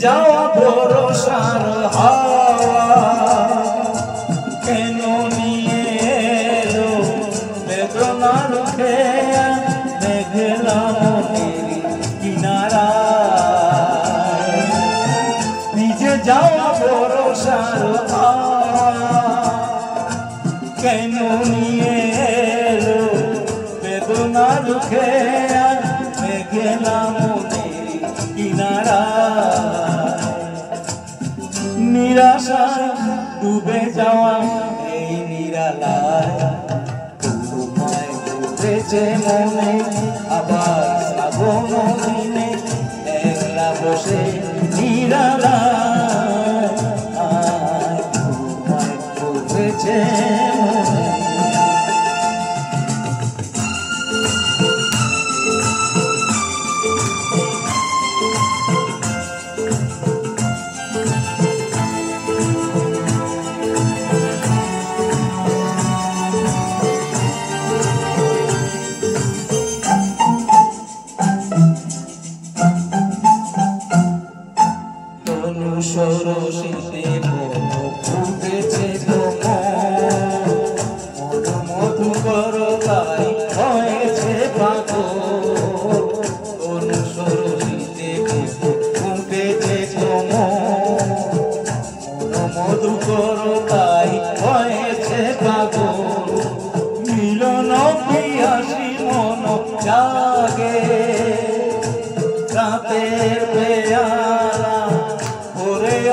যাওয়া ভরসার হাওয়া কেন নিয়ে এলো বেদনার খেয়া মেঘলা মনের কিনারা ভিজে যাওয়া ভরসার হাওয়া কেন নিয়ে এলো বেদনার খেয়া মেঘলা মনের কিনারা নিরাশায় ডুবে যাওয়া এই নিরালায় তোমায় ডুবেছে মনে আবার শ্রাবণ দিনে একলা বসে নিরালায় তোমায় ডুবেছে মনে সরসিতে ফুটেছে মধু মধুকর গাই হয়েছে পাগল সরসিতে ফুটেছে মধুকর গাই হয়েছে পাগল মিলন পিয়াসী মন জাগে রাতের পেয়ারা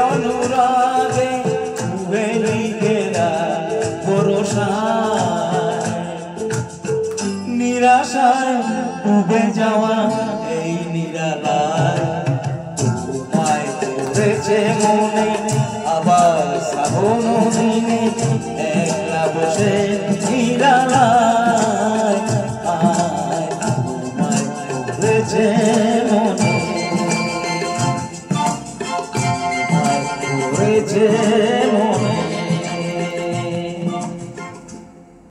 অনুরাগে ডুবে গেলা ভরসায় নিরাশায় ডুবে যাওয়া এই নিরালায় তোমায় ধরেছে মনে আবার শ্রাবণ দিনে একলা বসে নিরালায় তোমায় ধরেছে মনে